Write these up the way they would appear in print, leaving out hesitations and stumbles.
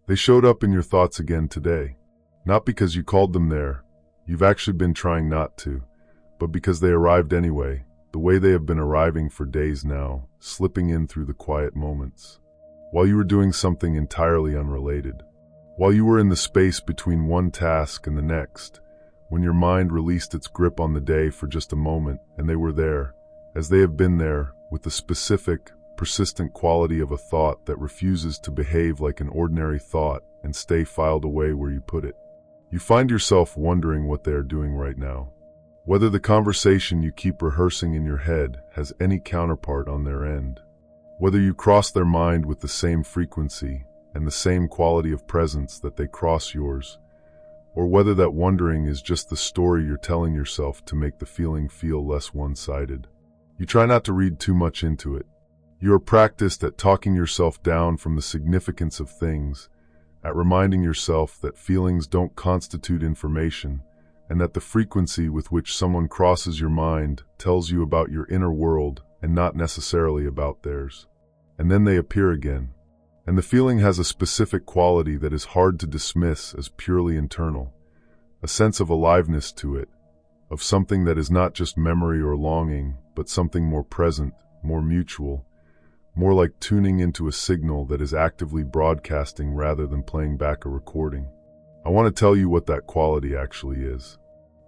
They showed up in your thoughts again today. Not because you called them there, you've actually been trying not to, but because they arrived anyway, the way they have been arriving for days now, slipping in through the quiet moments. While you were doing something entirely unrelated. While you were in the space between one task and the next, when your mind released its grip on the day for just a moment, and they were there, as they have been there, with the specific, persistent quality of a thought that refuses to behave like an ordinary thought and stay filed away where you put it. You find yourself wondering what they are doing right now. Whether the conversation you keep rehearsing in your head has any counterpart on their end. Whether you cross their mind with the same frequency and the same quality of presence that they cross yours, or whether that wondering is just the story you're telling yourself to make the feeling feel less one-sided. You try not to read too much into it. You are practiced at talking yourself down from the significance of things, at reminding yourself that feelings don't constitute information, and that the frequency with which someone crosses your mind tells you about your inner world and not necessarily about theirs. And then they appear again. And the feeling has a specific quality that is hard to dismiss as purely internal, a sense of aliveness to it, of something that is not just memory or longing, but something more present, more mutual, more like tuning into a signal that is actively broadcasting rather than playing back a recording. I want to tell you what that quality actually is.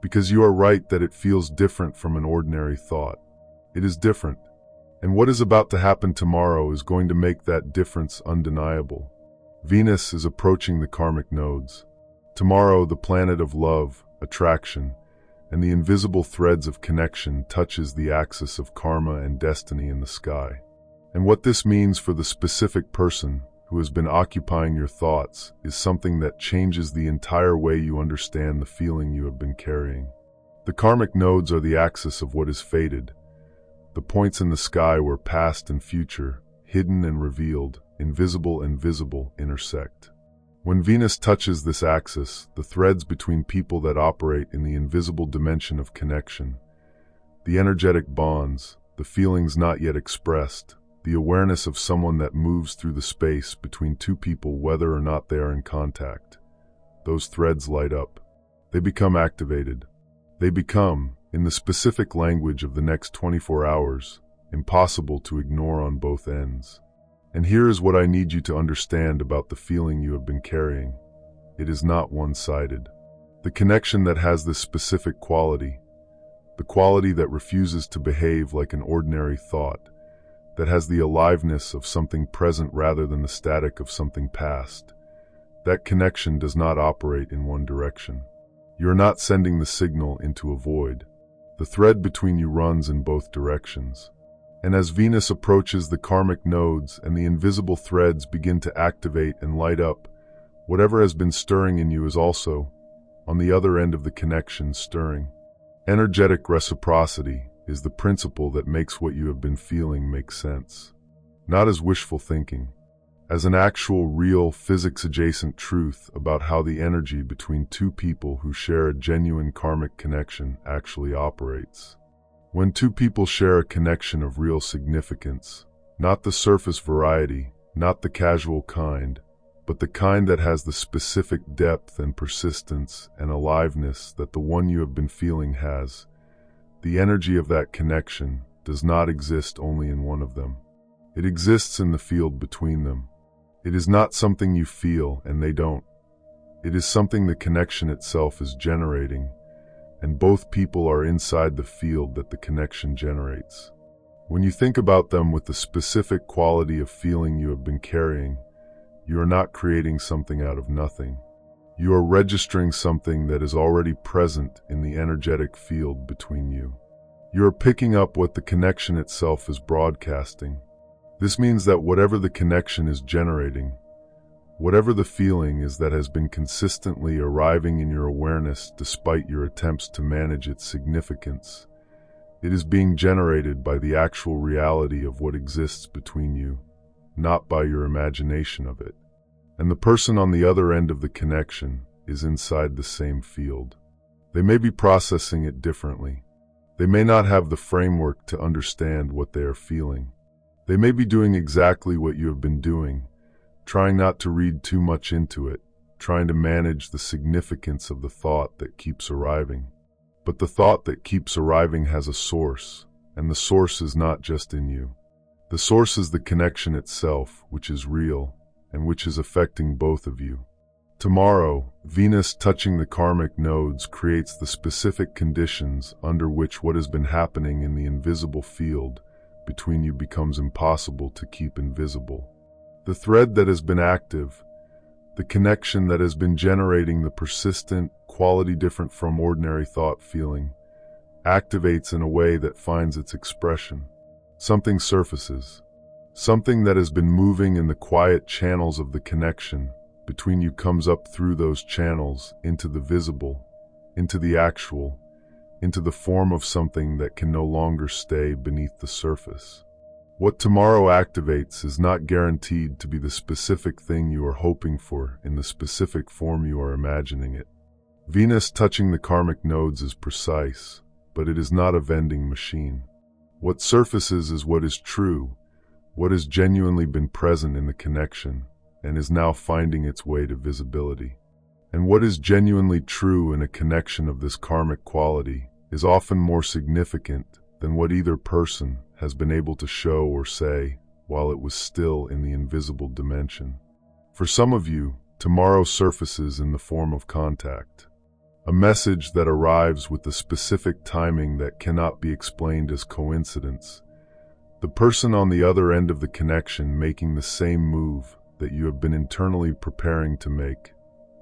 Because you are right that it feels different from an ordinary thought. It is different. And what is about to happen tomorrow is going to make that difference undeniable. Venus is approaching the karmic nodes. Tomorrow, the planet of love, attraction, and the invisible threads of connection touches the axis of karma and destiny in the sky. And what this means for the specific person who has been occupying your thoughts is something that changes the entire way you understand the feeling you have been carrying. The karmic nodes are the axis of what is fated, the points in the sky where past and future, hidden and revealed, invisible and visible, intersect. When Venus touches this axis, the threads between people that operate in the invisible dimension of connection, the energetic bonds, the feelings not yet expressed, the awareness of someone that moves through the space between two people whether or not they are in contact. Those threads light up. They become activated. They become, in the specific language of the next 24 hours, impossible to ignore on both ends. And here is what I need you to understand about the feeling you have been carrying. It is not one-sided. The connection that has this specific quality, the quality that refuses to behave like an ordinary thought, that has the aliveness of something present rather than the static of something past. That connection does not operate in one direction. You are not sending the signal into a void. The thread between you runs in both directions. And as Venus approaches the karmic nodes and the invisible threads begin to activate and light up, whatever has been stirring in you is also, on the other end of the connection, stirring. Energetic reciprocity is the principle that makes what you have been feeling make sense. Not as wishful thinking, as an actual, real, physics-adjacent truth about how the energy between two people who share a genuine karmic connection actually operates. When two people share a connection of real significance, not the surface variety, not the casual kind, but the kind that has the specific depth and persistence and aliveness that the one you have been feeling has, the energy of that connection does not exist only in one of them. It exists in the field between them. It is not something you feel and they don't. It is something the connection itself is generating, and both people are inside the field that the connection generates. When you think about them with the specific quality of feeling you have been carrying, you are not creating something out of nothing. You are registering something that is already present in the energetic field between you. You are picking up what the connection itself is broadcasting. This means that whatever the connection is generating, whatever the feeling is that has been consistently arriving in your awareness despite your attempts to manage its significance, it is being generated by the actual reality of what exists between you, not by your imagination of it. And the person on the other end of the connection is inside the same field. They may be processing it differently. They may not have the framework to understand what they are feeling. They may be doing exactly what you have been doing, trying not to read too much into it, trying to manage the significance of the thought that keeps arriving. But the thought that keeps arriving has a source, and the source is not just in you. The source is the connection itself, which is real, and which is affecting both of you. Tomorrow, Venus touching the karmic nodes creates the specific conditions under which what has been happening in the invisible field between you becomes impossible to keep invisible. The thread that has been active, the connection that has been generating the persistent, quality different from ordinary thought feeling, activates in a way that finds its expression. Something surfaces. Something that has been moving in the quiet channels of the connection between you comes up through those channels into the visible, into the actual, into the form of something that can no longer stay beneath the surface. What tomorrow activates is not guaranteed to be the specific thing you are hoping for in the specific form you are imagining it. Venus touching the karmic nodes is precise, but it is not a vending machine. What surfaces is what is true, what has genuinely been present in the connection, and is now finding its way to visibility. And what is genuinely true in a connection of this karmic quality is often more significant than what either person has been able to show or say while it was still in the invisible dimension. For some of you, tomorrow surfaces in the form of contact. A message that arrives with the specific timing that cannot be explained as coincidence. The person on the other end of the connection making the same move that you have been internally preparing to make,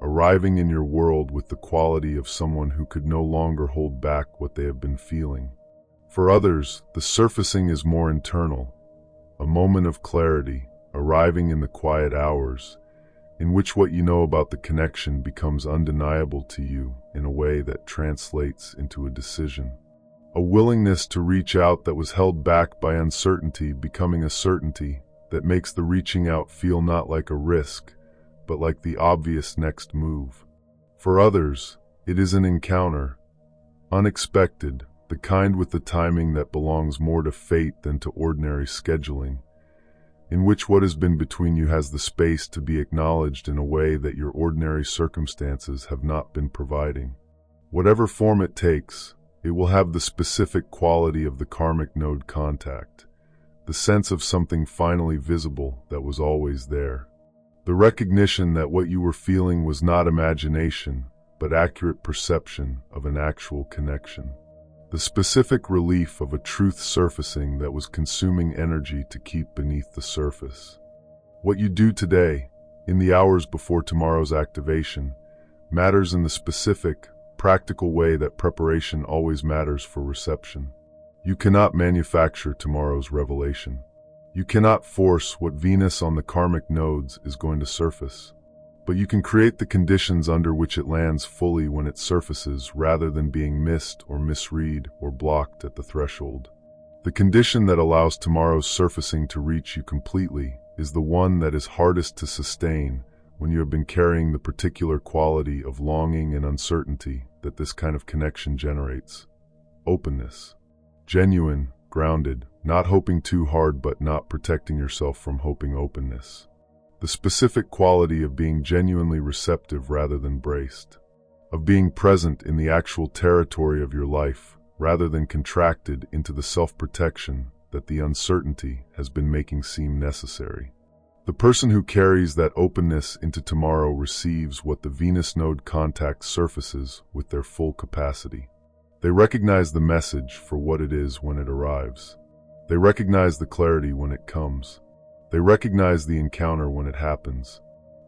arriving in your world with the quality of someone who could no longer hold back what they have been feeling. For others, the surfacing is more internal, a moment of clarity, arriving in the quiet hours, in which what you know about the connection becomes undeniable to you in a way that translates into a decision. A willingness to reach out that was held back by uncertainty becoming a certainty that makes the reaching out feel not like a risk, but like the obvious next move. For others, it is an encounter, unexpected, the kind with the timing that belongs more to fate than to ordinary scheduling, in which what has been between you has the space to be acknowledged in a way that your ordinary circumstances have not been providing. Whatever form it takes, it will have the specific quality of the karmic node contact, the sense of something finally visible that was always there. The recognition that what you were feeling was not imagination, but accurate perception of an actual connection. The specific relief of a truth surfacing that was consuming energy to keep beneath the surface. What you do today, in the hours before tomorrow's activation, matters in the specific, practical way that preparation always matters for reception. You cannot manufacture tomorrow's revelation. You cannot force what Venus on the karmic nodes is going to surface. But you can create the conditions under which it lands fully when it surfaces rather than being missed or misread or blocked at the threshold. The condition that allows tomorrow's surfacing to reach you completely is the one that is hardest to sustain when you have been carrying the particular quality of longing and uncertainty that this kind of connection generates. Openness. Genuine, grounded, not hoping too hard but not protecting yourself from hoping openness. The specific quality of being genuinely receptive rather than braced, of being present in the actual territory of your life rather than contracted into the self-protection that the uncertainty has been making seem necessary. The person who carries that openness into tomorrow receives what the Venus node contact surfaces with their full capacity. They recognize the message for what it is when it arrives. They recognize the clarity when it comes. They recognize the encounter when it happens.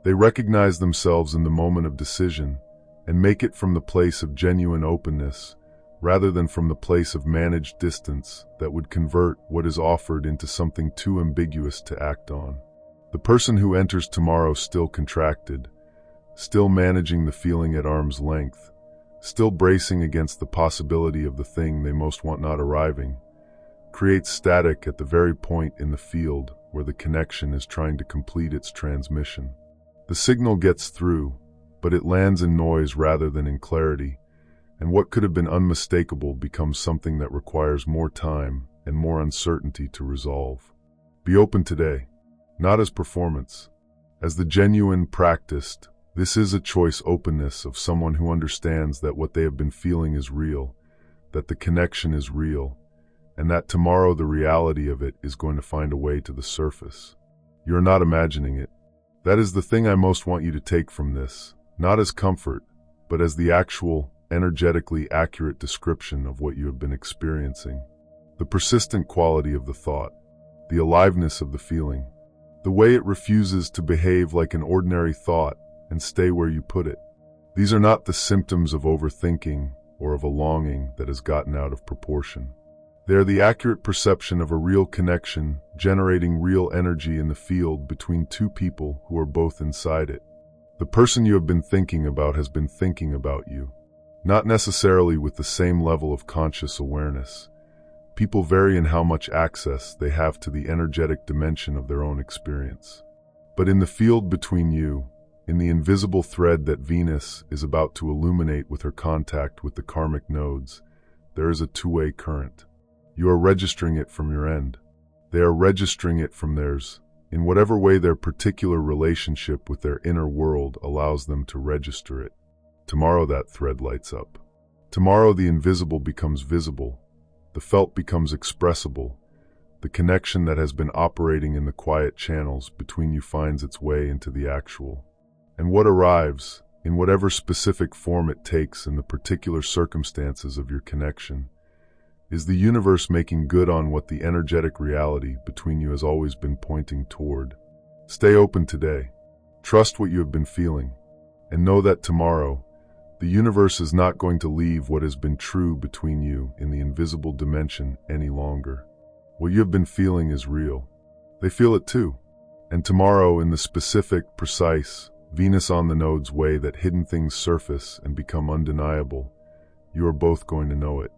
They recognize themselves in the moment of decision and make it from the place of genuine openness rather than from the place of managed distance that would convert what is offered into something too ambiguous to act on. The person who enters tomorrow still contracted, still managing the feeling at arm's length, still bracing against the possibility of the thing they most want not arriving, creates static at the very point in the field where the connection is trying to complete its transmission. The signal gets through, but it lands in noise rather than in clarity, and what could have been unmistakable becomes something that requires more time and more uncertainty to resolve. Be open today, not as performance, As the genuine practiced, this is a choice openness of someone who understands that what they have been feeling is real, that the connection is real, and that tomorrow the reality of it is going to find a way to the surface. You're not imagining it. That is the thing I most want you to take from this, not as comfort, but as the actual, energetically accurate description of what you have been experiencing. The persistent quality of the thought, the aliveness of the feeling, the way it refuses to behave like an ordinary thought and stay where you put it. These are not the symptoms of overthinking or of a longing that has gotten out of proportion. They are the accurate perception of a real connection, generating real energy in the field between two people who are both inside it. The person you have been thinking about has been thinking about you, not necessarily with the same level of conscious awareness. People vary in how much access they have to the energetic dimension of their own experience. But in the field between you, in the invisible thread that Venus is about to illuminate with her contact with the karmic nodes, there is a two-way current. You are registering it from your end. They are registering it from theirs, in whatever way their particular relationship with their inner world allows them to register it. Tomorrow that thread lights up. Tomorrow the invisible becomes visible. The felt becomes expressible. The connection that has been operating in the quiet channels between you finds its way into the actual. And what arrives, in whatever specific form it takes in the particular circumstances of your connection, is the universe making good on what the energetic reality between you has always been pointing toward. Stay open today. Trust what you have been feeling. And know that tomorrow, the universe is not going to leave what has been true between you in the invisible dimension any longer. What you have been feeling is real. They feel it too. And tomorrow, in the specific, precise, Venus on the node's way that hidden things surface and become undeniable, you are both going to know it.